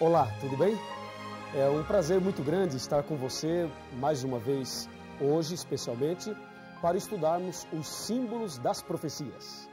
Olá, tudo bem? É um prazer muito grande estar com você mais uma vez, hoje especialmente, para estudarmos os símbolos das profecias.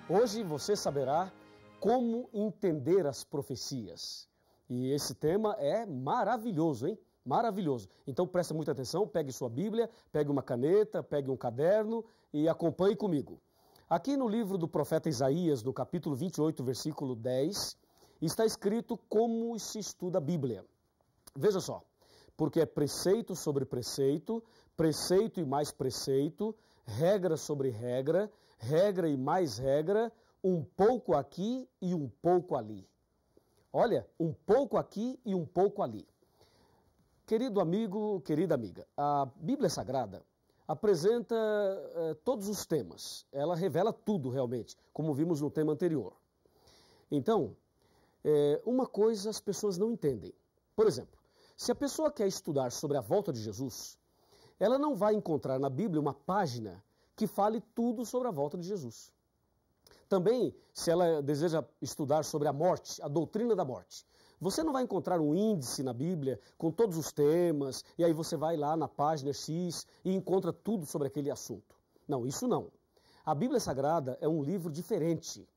Hoje você saberá como entender as profecias. E esse tema é maravilhoso, hein? Maravilhoso. Então preste muita atenção, pegue sua Bíblia, pegue uma caneta, pegue um caderno e acompanhe comigo. Aqui no livro do profeta Isaías, no capítulo 28, versículo 10, está escrito como se estuda a Bíblia. Veja só, porque é preceito sobre preceito, preceito e mais preceito, regra sobre regra, regra e mais regra, um pouco aqui e um pouco ali. Olha, um pouco aqui e um pouco ali. Querido amigo, querida amiga, a Bíblia Sagrada apresenta todos os temas. Ela revela tudo realmente, como vimos no tema anterior. Então, uma coisa as pessoas não entendem. Por exemplo, se a pessoa quer estudar sobre a volta de Jesus, ela não vai encontrar na Bíblia uma página que fale tudo sobre a volta de Jesus. Também, se ela deseja estudar sobre a morte, a doutrina da morte, você não vai encontrar um índice na Bíblia com todos os temas, e aí você vai lá na página X e encontra tudo sobre aquele assunto. Não, isso não. A Bíblia Sagrada é um livro diferente,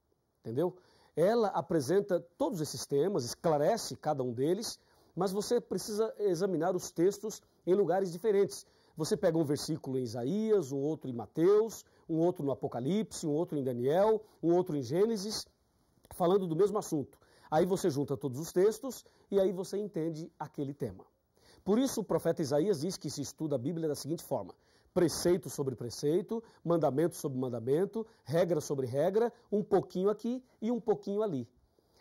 entendeu? Ela apresenta todos esses temas, esclarece cada um deles, mas você precisa examinar os textos em lugares diferentes. Você pega um versículo em Isaías, um outro em Mateus, um outro no Apocalipse, um outro em Daniel, um outro em Gênesis, falando do mesmo assunto. Aí você junta todos os textos e aí você entende aquele tema. Por isso o profeta Isaías diz que se estuda a Bíblia da seguinte forma: preceito sobre preceito, mandamento sobre mandamento, regra sobre regra, um pouquinho aqui e um pouquinho ali.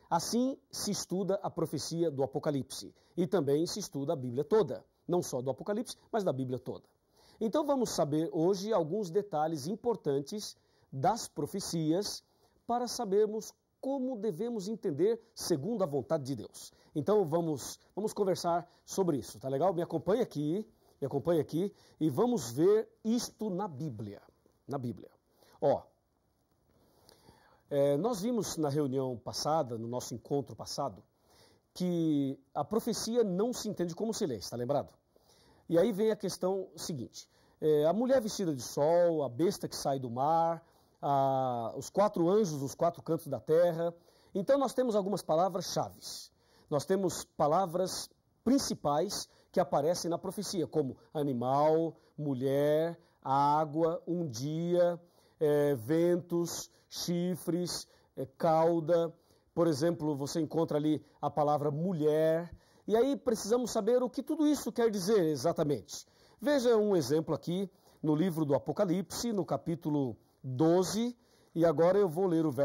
Assim se estuda a profecia do Apocalipse e também se estuda a Bíblia toda, não só do Apocalipse, mas da Bíblia toda. Então vamos saber hoje alguns detalhes importantes das profecias para sabermos como devemos entender segundo a vontade de Deus. Então vamos conversar sobre isso, tá legal? Me acompanhe aqui e vamos ver isto na Bíblia. Na Bíblia. Ó, nós vimos na reunião passada, no nosso encontro passado, que a profecia não se entende como se lê, está lembrado? E aí vem a questão seguinte: a mulher vestida de sol, a besta que sai do mar, os 4 anjos nos 4 cantos da terra. Então nós temos algumas palavras-chave. Nós temos palavras principais que aparecem na profecia, como animal, mulher, água, um dia, ventos, chifres, cauda. Por exemplo, você encontra ali a palavra mulher. E aí precisamos saber o que tudo isso quer dizer exatamente. Veja um exemplo aqui no livro do Apocalipse, no capítulo 12, e agora eu vou ler os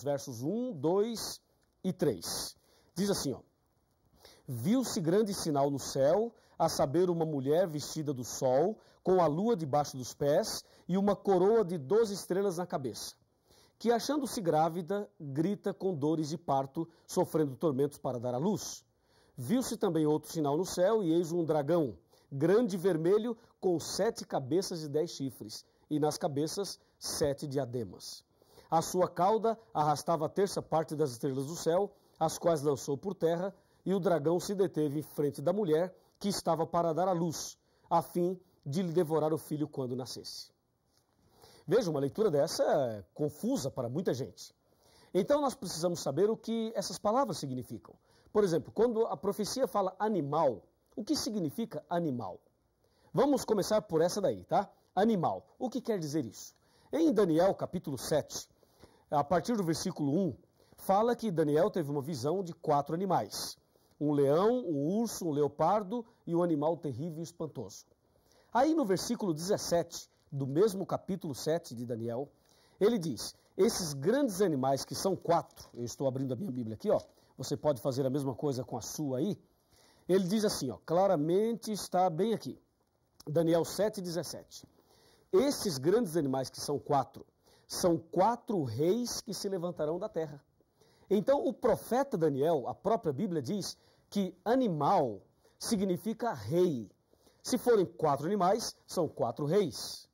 versos 1, 2 e 3. Diz assim, ó: viu-se grande sinal no céu, a saber, uma mulher vestida do sol, com a lua debaixo dos pés e uma coroa de 12 estrelas na cabeça, que, achando-se grávida, grita com dores de parto, sofrendo tormentos para dar à luz. Viu-se também outro sinal no céu, e eis um dragão, grande e vermelho, com 7 cabeças e 10 chifres, e nas cabeças 7 diademas. A sua cauda arrastava a terça parte das estrelas do céu, as quais lançou por terra, e o dragão se deteve em frente da mulher, que estava para dar à luz, a fim de lhe devorar o filho quando nascesse. Veja, uma leitura dessa é confusa para muita gente. Então nós precisamos saber o que essas palavras significam. Por exemplo, quando a profecia fala animal, o que significa animal? Vamos começar por essa daí, tá? Animal. O que quer dizer isso? Em Daniel, capítulo 7, a partir do versículo 1, fala que Daniel teve uma visão de 4 animais. Um leão, um urso, um leopardo e um animal terrível e espantoso. Aí no versículo 17, do mesmo capítulo 7 de Daniel, ele diz: esses grandes animais que são 4, eu estou abrindo a minha Bíblia aqui, ó, você pode fazer a mesma coisa com a sua aí. Ele diz assim, ó, claramente está bem aqui, Daniel 7,17. Esses grandes animais que são 4, são 4 reis que se levantarão da terra. Então o profeta Daniel, a própria Bíblia diz que animal significa rei. Se forem 4 animais, são 4 reis.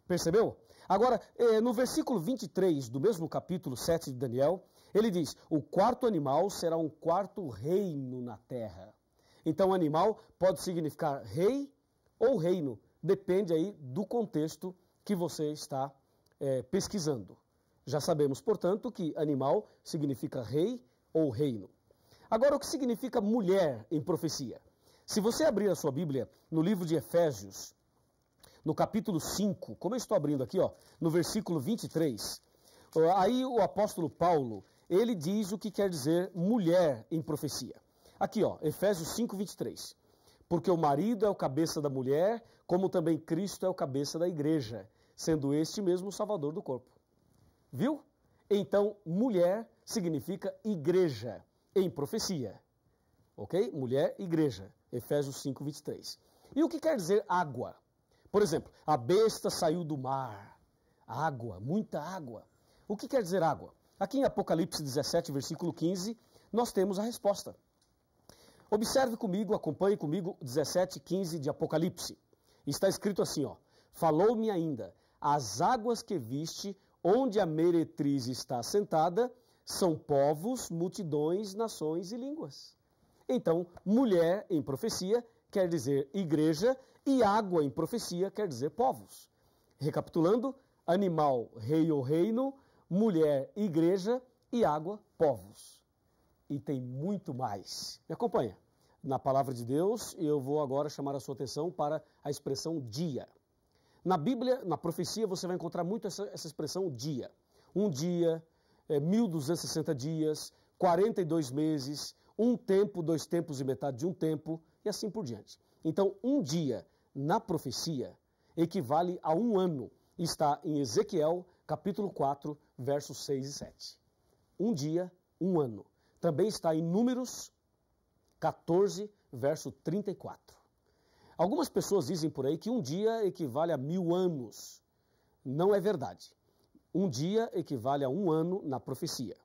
Percebeu? Agora, no versículo 23 do mesmo capítulo 7 de Daniel, Ele diz, o quarto animal será um quarto reino na terra. Então, animal pode significar rei ou reino, depende aí do contexto que você está pesquisando. Já sabemos, portanto, que animal significa rei ou reino. Agora, o que significa mulher em profecia? Se você abrir a sua Bíblia no livro de Efésios, no capítulo 5, como eu estou abrindo aqui, ó, no versículo 23, aí o apóstolo Paulo, ele diz o que quer dizer mulher em profecia. Aqui, ó, Efésios 5, 23. Porque o marido é o cabeça da mulher, como também Cristo é o cabeça da igreja, sendo este mesmo o salvador do corpo. Viu? Então, mulher significa igreja em profecia. Ok? Mulher, igreja. Efésios 5, 23. E o que quer dizer água? Por exemplo, a besta saiu do mar. Água, muita água. O que quer dizer água? Aqui em Apocalipse 17, versículo 15, nós temos a resposta. Observe comigo, acompanhe comigo 17, 15 de Apocalipse. Está escrito assim, ó. Falou-me ainda, as águas que viste, onde a meretriz está sentada, são povos, multidões, nações e línguas. Então, mulher em profecia quer dizer igreja e água em profecia quer dizer povos. Recapitulando, animal, rei ou reino, mulher, igreja e água, povos. E tem muito mais. Me acompanha. Na palavra de Deus, eu vou agora chamar a sua atenção para a expressão dia. Na Bíblia, na profecia, você vai encontrar muito essa expressão dia. Um dia, 1260 dias, 42 meses, um tempo, 2 tempos e metade de um tempo, e assim por diante. Então, um dia na profecia equivale a um ano. Está em Ezequiel, capítulo 4, versos 6 e 7. Um dia, um ano. Também está em Números 14, verso 34. Algumas pessoas dizem por aí que um dia equivale a 1000 anos. Não é verdade. Um dia equivale a um ano na profecia.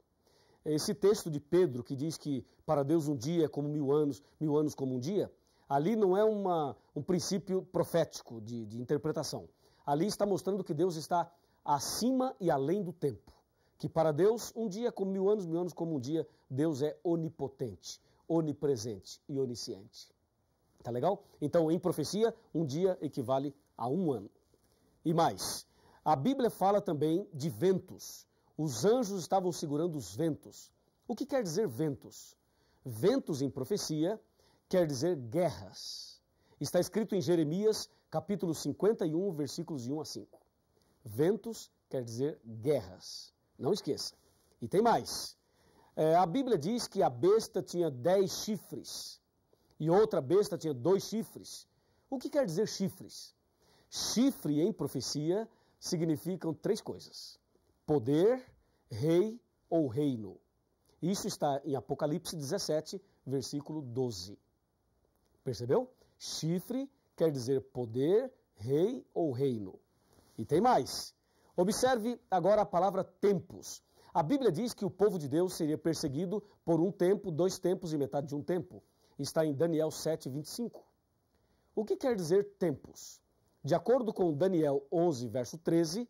Esse texto de Pedro que diz que para Deus um dia é como 1000 anos como um dia, ali não é um princípio profético de interpretação. Ali está mostrando que Deus está acima e além do tempo. Que para Deus um dia é como 1000 anos como um dia. Deus é onipotente, onipresente e onisciente. Tá legal? Então, em profecia, um dia equivale a um ano. E mais, a Bíblia fala também de ventos. Os anjos estavam segurando os ventos. O que quer dizer ventos? Ventos em profecia quer dizer guerras. Está escrito em Jeremias, capítulo 51, versículos de 1 a 5. Ventos quer dizer guerras. Não esqueça. E tem mais. A Bíblia diz que a besta tinha 10 chifres e outra besta tinha 2 chifres. O que quer dizer chifres? Chifre em profecia significam 3 coisas. Poder, rei ou reino. Isso está em Apocalipse 17, versículo 12. Percebeu? Chifre quer dizer poder, rei ou reino. E tem mais. Observe agora a palavra tempos. A Bíblia diz que o povo de Deus seria perseguido por um tempo, 2 tempos e metade de um tempo. Está em Daniel 7, 25. O que quer dizer tempos? De acordo com Daniel 11, verso 13,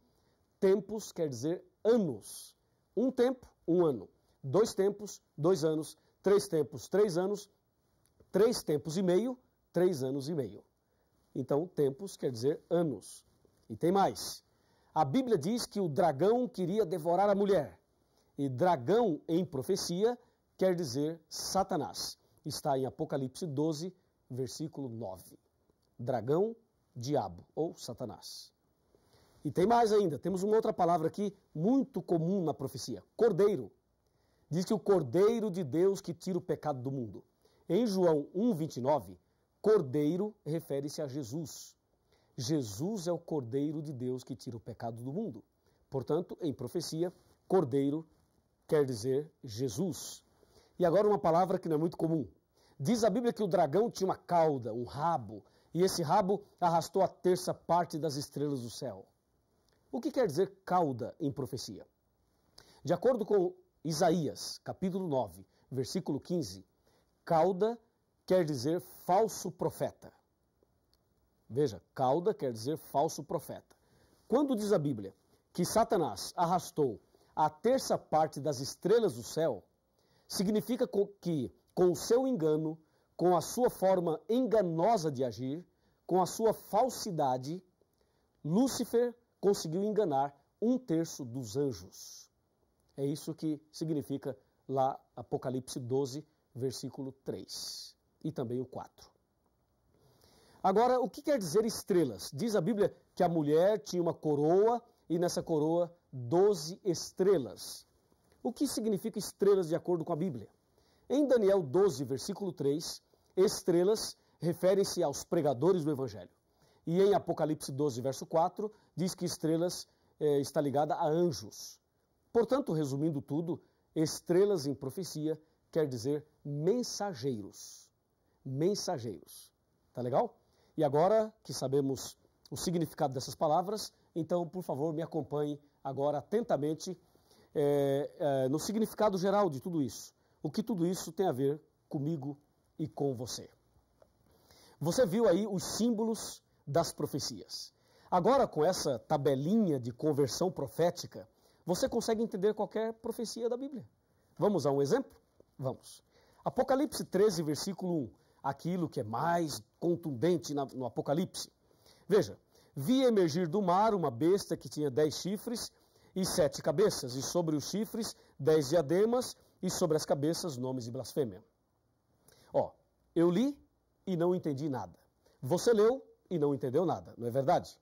tempos quer dizer anos. Um tempo, um ano. 2 tempos, 2 anos. 3 tempos, 3 anos. 3 tempos e meio, 3 anos e meio. Então, tempos quer dizer anos. E tem mais. A Bíblia diz que o dragão queria devorar a mulher. E dragão em profecia quer dizer Satanás. Está em Apocalipse 12, versículo 9. Dragão, diabo ou Satanás. E tem mais ainda, temos uma outra palavra aqui muito comum na profecia, cordeiro. Diz que o cordeiro de Deus que tira o pecado do mundo. Em João 1,29, cordeiro refere-se a Jesus. Jesus é o cordeiro de Deus que tira o pecado do mundo. Portanto, em profecia, cordeiro quer dizer Jesus. E agora uma palavra que não é muito comum. Diz a Bíblia que o dragão tinha uma cauda, um rabo, e esse rabo arrastou a terça parte das estrelas do céu. O que quer dizer cauda em profecia? De acordo com Isaías, capítulo 9, versículo 15, cauda quer dizer falso profeta. Veja, cauda quer dizer falso profeta. Quando diz a Bíblia que Satanás arrastou a terça parte das estrelas do céu, significa que, com o seu engano, com a sua forma enganosa de agir, com a sua falsidade, Lúcifer conseguiu enganar 1/3 dos anjos. É isso que significa lá Apocalipse 12, versículo 3 e também o 4. Agora, o que quer dizer estrelas? Diz a Bíblia que a mulher tinha uma coroa e nessa coroa 12 estrelas. O que significa estrelas de acordo com a Bíblia? Em Daniel 12, versículo 3, estrelas referem-se aos pregadores do Evangelho. E em Apocalipse 12, verso 4, diz que estrelas está ligada a anjos. Portanto, resumindo tudo, estrelas em profecia quer dizer mensageiros. Mensageiros. Tá legal? E agora que sabemos o significado dessas palavras, então, por favor, me acompanhe agora atentamente no significado geral de tudo isso. O que tudo isso tem a ver comigo e com você. Você viu aí os símbolos das profecias. Agora, com essa tabelinha de conversão profética, você consegue entender qualquer profecia da Bíblia. Vamos a um exemplo? Vamos. Apocalipse 13, versículo 1. Aquilo que é mais contundente no Apocalipse. Veja, vi emergir do mar uma besta que tinha 10 chifres e 7 cabeças, e sobre os chifres 10 diademas, e sobre as cabeças nomes de blasfêmia. Eu li e não entendi nada. Você leu e não entendeu nada, não é verdade?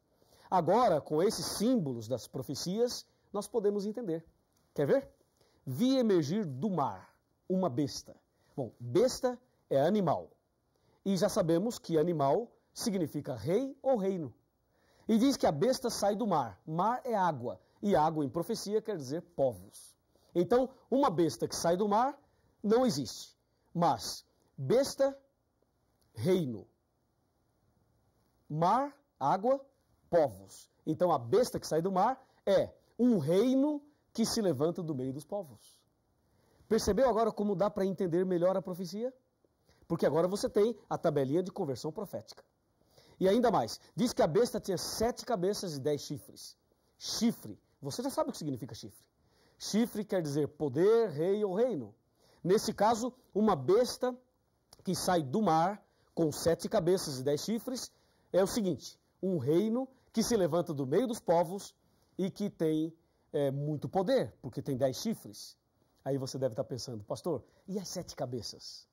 Agora, com esses símbolos das profecias, nós podemos entender. Quer ver? Vi emergir do mar uma besta. Bom, besta é animal. E já sabemos que animal significa rei ou reino. E diz que a besta sai do mar. Mar é água. E água em profecia quer dizer povos. Então, uma besta que sai do mar não existe. Mas besta, reino. Mar, água, povos. Então, a besta que sai do mar é um reino que se levanta do meio dos povos. Percebeu agora como dá para entender melhor a profecia? Porque agora você tem a tabelinha de conversão profética. E ainda mais, diz que a besta tinha 7 cabeças e 10 chifres. Chifre, você já sabe o que significa chifre. Chifre quer dizer poder, rei ou reino. Nesse caso, uma besta que sai do mar com 7 cabeças e 10 chifres é o seguinte, um reino que se levanta do meio dos povos e que tem muito poder, porque tem 10 chifres. Aí você deve estar pensando, pastor, e as 7 cabeças?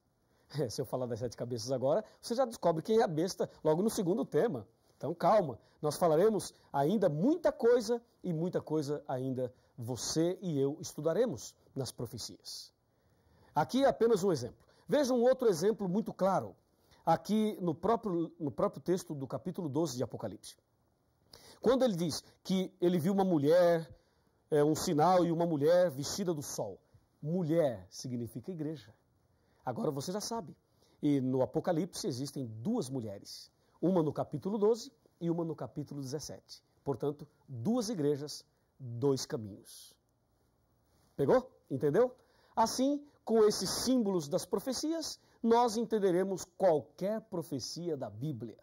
Se eu falar das 7 cabeças agora, você já descobre quem é a besta logo no segundo tema. Então calma, nós falaremos ainda muita coisa e muita coisa ainda você e eu estudaremos nas profecias. Aqui é apenas um exemplo. Veja um outro exemplo muito claro, aqui no próprio texto do capítulo 12 de Apocalipse. Quando ele diz que ele viu uma mulher, um sinal e uma mulher vestida do sol. Mulher significa igreja. Agora você já sabe. E no Apocalipse existem 2 mulheres. Uma no capítulo 12 e uma no capítulo 17. Portanto, 2 igrejas, 2 caminhos. Pegou? Entendeu? Assim, com esses símbolos das profecias, nós entenderemos qualquer profecia da Bíblia.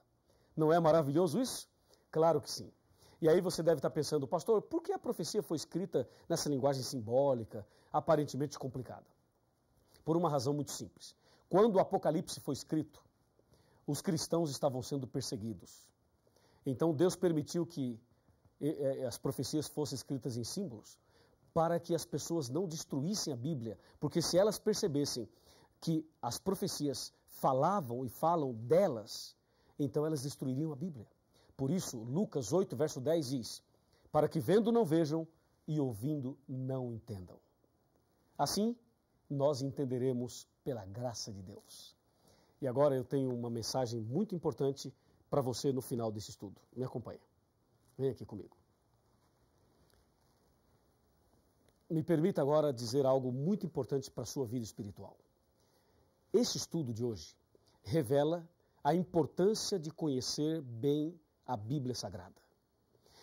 Não é maravilhoso isso? Claro que sim. E aí você deve estar pensando, pastor, por que a profecia foi escrita nessa linguagem simbólica, aparentemente complicada? Por uma razão muito simples. Quando o Apocalipse foi escrito, os cristãos estavam sendo perseguidos. Então Deus permitiu que as profecias fossem escritas em símbolos para que as pessoas não destruíssem a Bíblia, porque se elas percebessem que as profecias falavam e falam delas, então elas destruiriam a Bíblia. Por isso, Lucas 8, verso 10 diz, para que vendo não vejam e ouvindo não entendam. Assim, nós entenderemos pela graça de Deus. E agora eu tenho uma mensagem muito importante para você no final desse estudo. Me acompanha. Vem aqui comigo. Me permita agora dizer algo muito importante para a sua vida espiritual. Esse estudo de hoje revela a importância de conhecer bem a Bíblia Sagrada.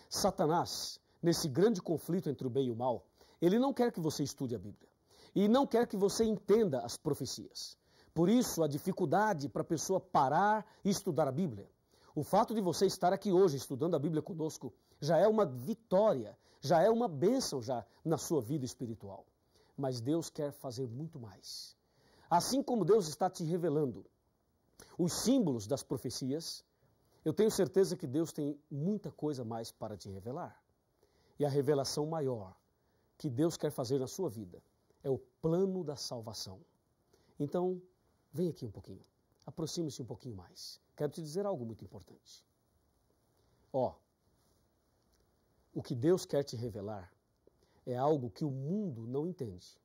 Satanás, nesse grande conflito entre o bem e o mal, ele não quer que você estude a Bíblia. E não quer que você entenda as profecias. Por isso, a dificuldade para a pessoa parar e estudar a Bíblia. O fato de você estar aqui hoje estudando a Bíblia conosco já é uma vitória, já é uma bênção já na sua vida espiritual. Mas Deus quer fazer muito mais. Assim como Deus está te revelando os símbolos das profecias, eu tenho certeza que Deus tem muita coisa mais para te revelar. E a revelação maior que Deus quer fazer na sua vida é o plano da salvação. Então, vem aqui um pouquinho. Aproxime-se um pouquinho mais. Quero te dizer algo muito importante. O que Deus quer te revelar é algo que o mundo não entende.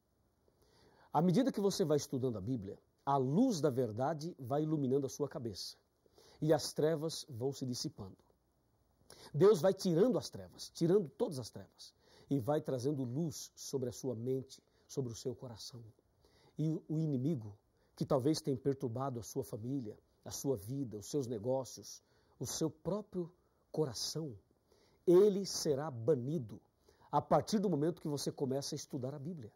À medida que você vai estudando a Bíblia, a luz da verdade vai iluminando a sua cabeça e as trevas vão se dissipando. Deus vai tirando as trevas, tirando todas as trevas, e vai trazendo luz sobre a sua mente, sobre o seu coração. E o inimigo, que talvez tenha perturbado a sua família, a sua vida, os seus negócios, o seu próprio coração, ele será banido a partir do momento que você começa a estudar a Bíblia.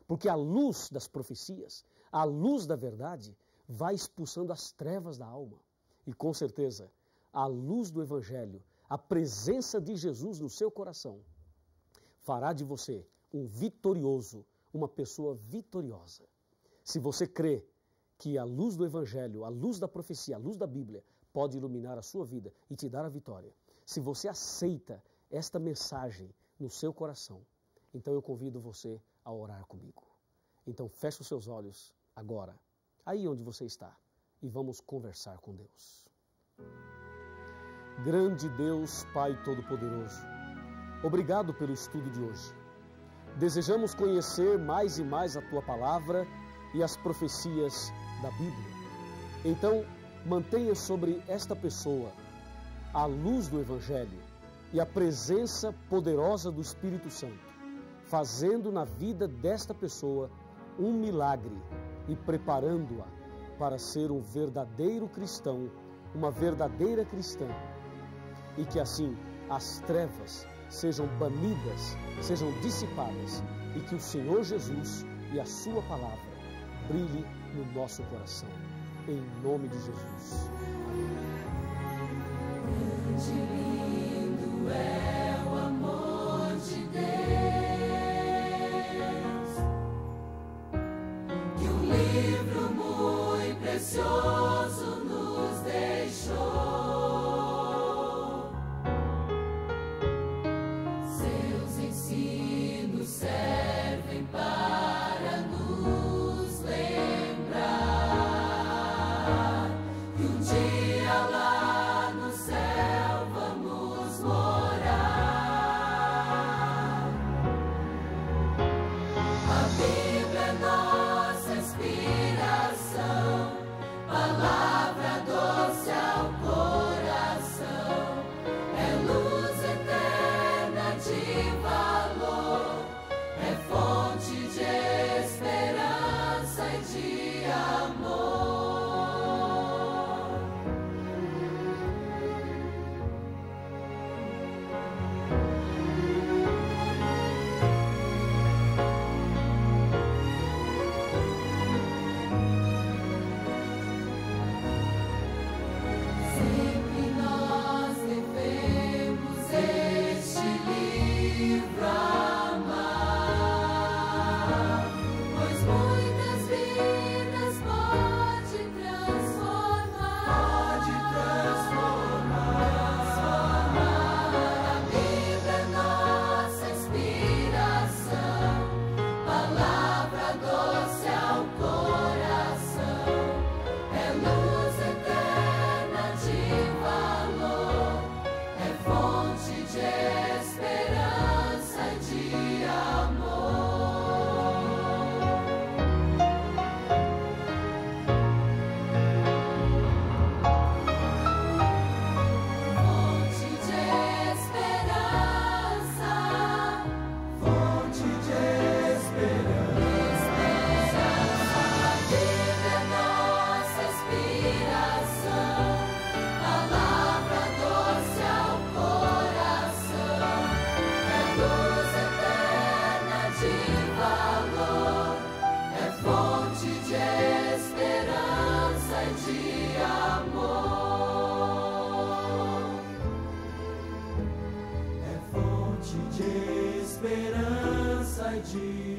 Porque a luz das profecias, a luz da verdade, vai expulsando as trevas da alma. E com certeza, a luz do Evangelho, a presença de Jesus no seu coração, fará de você um vitorioso, uma pessoa vitoriosa. Se você crê que a luz do Evangelho, a luz da profecia, a luz da Bíblia, pode iluminar a sua vida e te dar a vitória, se você aceita esta mensagem no seu coração, então eu convido você a orar comigo. Então feche os seus olhos agora, aí onde você está, e vamos conversar com Deus. Grande Deus, Pai Todo-Poderoso, obrigado pelo estudo de hoje. Desejamos conhecer mais e mais a Tua Palavra e as profecias da Bíblia. Então, mantenha sobre esta pessoa a luz do Evangelho e a presença poderosa do Espírito Santo, fazendo na vida desta pessoa um milagre e preparando-a para ser um verdadeiro cristão, uma verdadeira cristã, e que assim as trevas sejam banidas, sejam dissipadas, e que o Senhor Jesus e a sua palavra brilhe no nosso coração. Em nome de Jesus. Amém. Lindo é o amor de Deus, que um livro muito precioso nos deixou. Seus ensinos servem para nos lembrar que um dia lá no céu vamos morar. dia.